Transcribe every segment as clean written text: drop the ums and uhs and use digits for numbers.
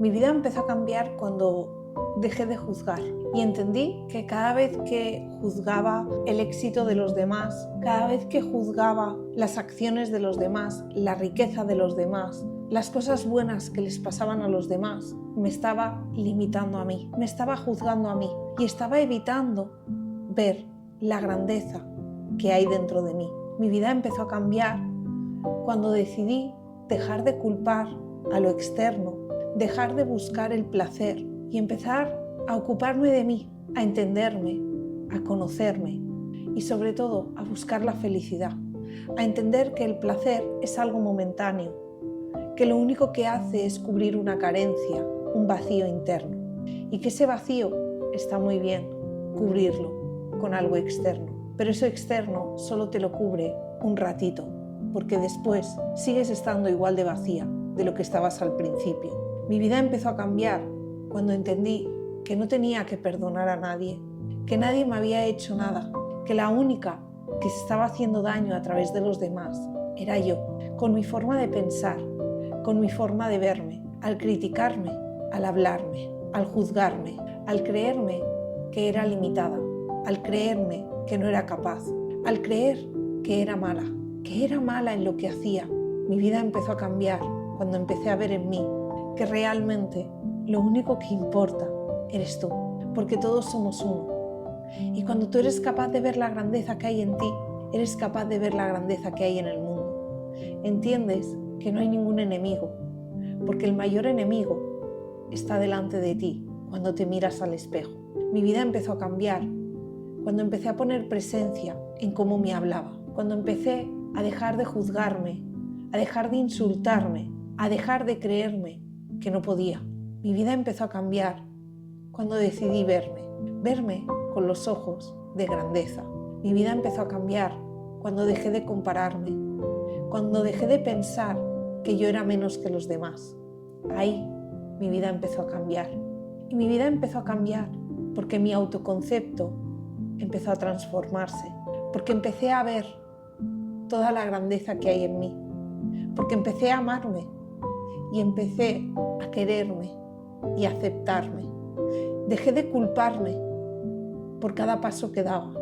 Mi vida empezó a cambiar cuando dejé de juzgar y entendí que cada vez que juzgaba el éxito de los demás, cada vez que juzgaba las acciones de los demás, la riqueza de los demás, las cosas buenas que les pasaban a los demás, me estaba limitando a mí, me estaba juzgando a mí y estaba evitando ver la grandeza que hay dentro de mí. Mi vida empezó a cambiar cuando decidí dejar de culpar a lo externo, dejar de buscar el placer y empezar a ocuparme de mí, a entenderme, a conocerme y sobre todo a buscar la felicidad, a entender que el placer es algo momentáneo, que lo único que hace es cubrir una carencia, un vacío interno y que ese vacío está muy bien cubrirlo con algo externo, pero eso externo solo te lo cubre un ratito, porque después sigues estando igual de vacía de lo que estabas al principio. Mi vida empezó a cambiar cuando entendí que no tenía que perdonar a nadie, que nadie me había hecho nada, que la única que se estaba haciendo daño a través de los demás era yo, con mi forma de pensar, con mi forma de verme, al criticarme, al hablarme, al juzgarme, al creerme que era limitada, al creerme que no era capaz, al creer que era mala en lo que hacía. Mi vida empezó a cambiar cuando empecé a ver en mí que realmente lo único que importa eres tú, porque todos somos uno. Y cuando tú eres capaz de ver la grandeza que hay en ti, eres capaz de ver la grandeza que hay en el mundo. Entiendes que no hay ningún enemigo, porque el mayor enemigo está delante de ti cuando te miras al espejo. Mi vida empezó a cambiar cuando empecé a poner presencia en cómo me hablaba, cuando empecé a dejar de juzgarme, a dejar de insultarme, a dejar de creerme que no podía. Mi vida empezó a cambiar cuando decidí verme con los ojos de grandeza. Mi vida empezó a cambiar cuando dejé de compararme, cuando dejé de pensar que yo era menos que los demás. Ahí mi vida empezó a cambiar. Y mi vida empezó a cambiar porque mi autoconcepto empezó a transformarse, porque empecé a ver toda la grandeza que hay en mí, porque empecé a amarme y empecé a quererme y a aceptarme. Dejé de culparme por cada paso que daba.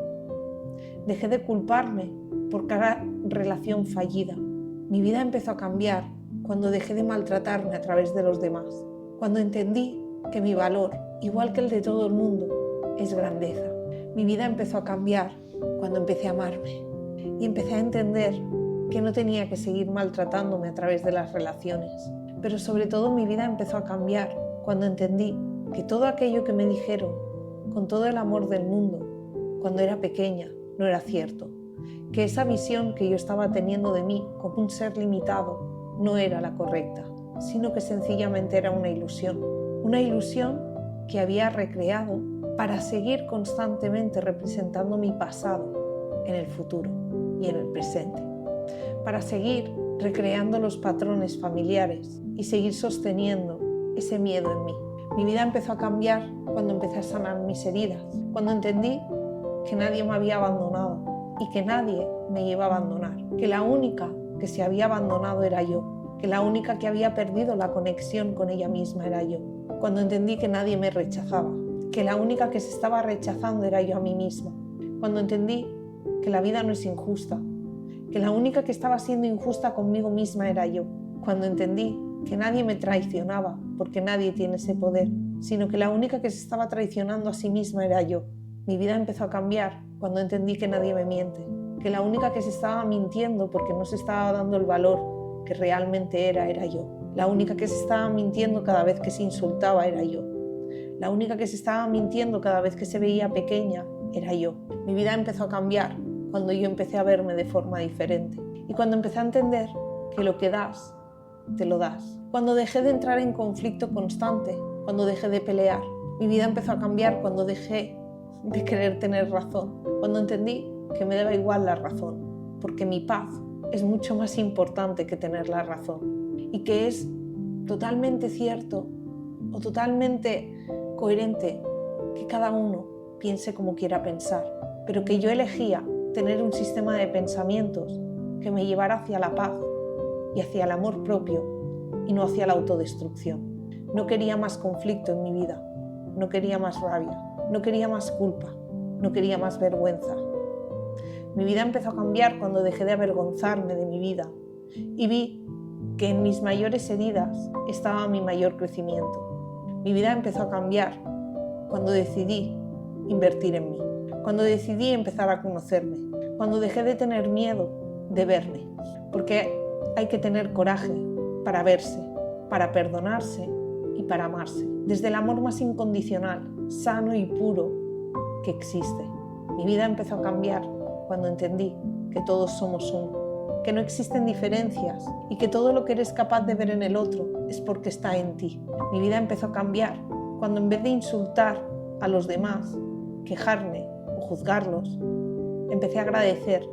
Dejé de culparme por cada relación fallida. Mi vida empezó a cambiar cuando dejé de maltratarme a través de los demás, cuando entendí que mi valor, igual que el de todo el mundo, es grandeza. Mi vida empezó a cambiar cuando empecé a amarme y empecé a entender que no tenía que seguir maltratándome a través de las relaciones. Pero sobre todo mi vida empezó a cambiar cuando entendí que todo aquello que me dijeron con todo el amor del mundo cuando era pequeña no era cierto, que esa visión que yo estaba teniendo de mí como un ser limitado no era la correcta, sino que sencillamente era una ilusión que había recreado para seguir constantemente representando mi pasado en el futuro y en el presente, para seguir recreando los patrones familiares y seguir sosteniendo ese miedo en mí. Mi vida empezó a cambiar cuando empecé a sanar mis heridas, cuando entendí que nadie me había abandonado y que nadie me iba a abandonar, que la única que se había abandonado era yo, que la única que había perdido la conexión con ella misma era yo, cuando entendí que nadie me rechazaba, que la única que se estaba rechazando era yo a mí misma, cuando entendí que la vida no es injusta, que la única que estaba siendo injusta conmigo misma era yo, cuando entendí que nadie me traicionaba porque nadie tiene ese poder, sino que la única que se estaba traicionando a sí misma era yo. Mi vida empezó a cambiar cuando entendí que nadie me miente, que la única que se estaba mintiendo porque no se estaba dando el valor que realmente era yo. La única que se estaba mintiendo cada vez que se insultaba era yo. La única que se estaba mintiendo cada vez que se veía pequeña era yo. Mi vida empezó a cambiar cuando yo empecé a verme de forma diferente y cuando empecé a entender que lo que das, te lo das. Cuando dejé de entrar en conflicto constante, cuando dejé de pelear. Mi vida empezó a cambiar cuando dejé de querer tener razón, cuando entendí que me daba igual la razón, porque mi paz es mucho más importante que tener la razón y que es totalmente cierto o totalmente coherente que cada uno piense como quiera pensar, pero que yo elegía tener un sistema de pensamientos que me llevara hacia la paz y hacia el amor propio y no hacia la autodestrucción. No quería más conflicto en mi vida, no quería más rabia, no quería más culpa, no quería más vergüenza. Mi vida empezó a cambiar cuando dejé de avergonzarme de mi vida y vi que en mis mayores heridas estaba mi mayor crecimiento. Mi vida empezó a cambiar cuando decidí invertir en mí, cuando decidí empezar a conocerme, cuando dejé de tener miedo de verme, porque hay que tener coraje para verse, para perdonarse y para amarse, desde el amor más incondicional, sano y puro que existe. Mi vida empezó a cambiar cuando entendí que todos somos uno, que no existen diferencias y que todo lo que eres capaz de ver en el otro es porque está en ti. Mi vida empezó a cambiar cuando en vez de insultar a los demás, quejarme o juzgarlos, empecé a agradecer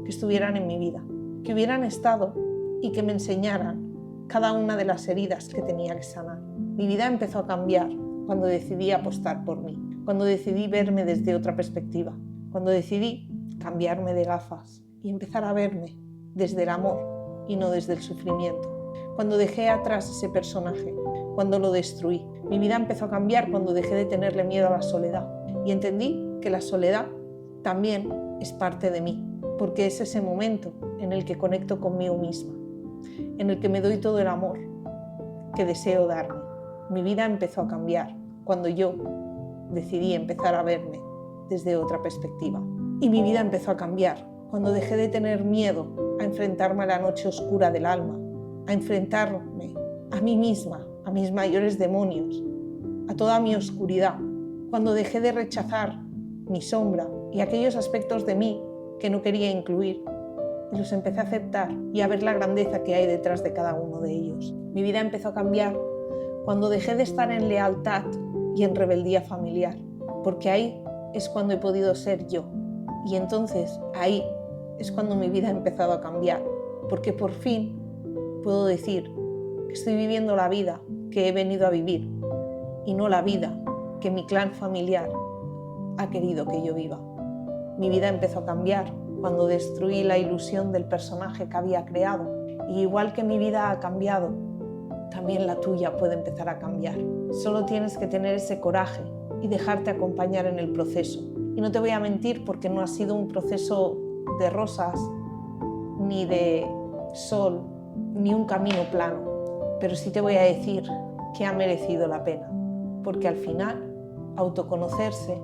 que estuvieran en mi vida, que hubieran estado y que me enseñaran cada una de las heridas que tenía que sanar. Mi vida empezó a cambiar cuando decidí apostar por mí, cuando decidí verme desde otra perspectiva, cuando decidí cambiarme de gafas y empezar a verme desde el amor y no desde el sufrimiento. Cuando dejé atrás ese personaje, cuando lo destruí. Mi vida empezó a cambiar cuando dejé de tenerle miedo a la soledad y entendí que la soledad también es parte de mí, porque es ese momento en el que conecto conmigo misma, en el que me doy todo el amor que deseo darme. Mi vida empezó a cambiar cuando yo decidí empezar a verme desde otra perspectiva. Y mi vida empezó a cambiar cuando dejé de tener miedo a enfrentarme a la noche oscura del alma, a enfrentarme a mí misma, a mis mayores demonios, a toda mi oscuridad, cuando dejé de rechazar mi sombra y aquellos aspectos de mí que no quería incluir, y los empecé a aceptar y a ver la grandeza que hay detrás de cada uno de ellos. Mi vida empezó a cambiar cuando dejé de estar en lealtad y en rebeldía familiar, porque ahí es cuando he podido ser yo. Y entonces ahí es cuando mi vida ha empezado a cambiar, porque por fin puedo decir que estoy viviendo la vida que he venido a vivir y no la vida que mi clan familiar ha querido que yo viva. Mi vida empezó a cambiar cuando destruí la ilusión del personaje que había creado. Y igual que mi vida ha cambiado, también la tuya puede empezar a cambiar. Solo tienes que tener ese coraje y dejarte acompañar en el proceso. Y no te voy a mentir porque no ha sido un proceso de rosas, ni de sol, ni un camino plano. Pero sí te voy a decir que ha merecido la pena, porque al final autoconocerse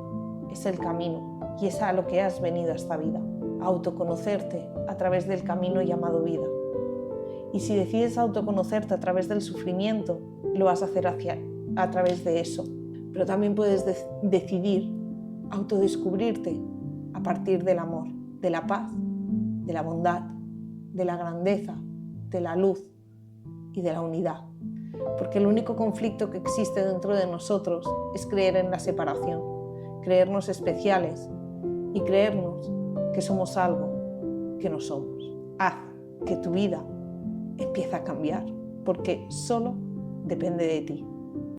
es el camino y es a lo que has venido a esta vida, a autoconocerte a través del camino llamado vida. Y si decides autoconocerte a través del sufrimiento, lo vas a hacer a través de eso. Pero también puedes decidir autodescubrirte a partir del amor, de la paz, de la bondad, de la grandeza, de la luz y de la unidad. Porque el único conflicto que existe dentro de nosotros es creer en la separación, creernos especiales y creernos que somos algo que no somos. Haz que tu vida empiece a cambiar, porque solo depende de ti.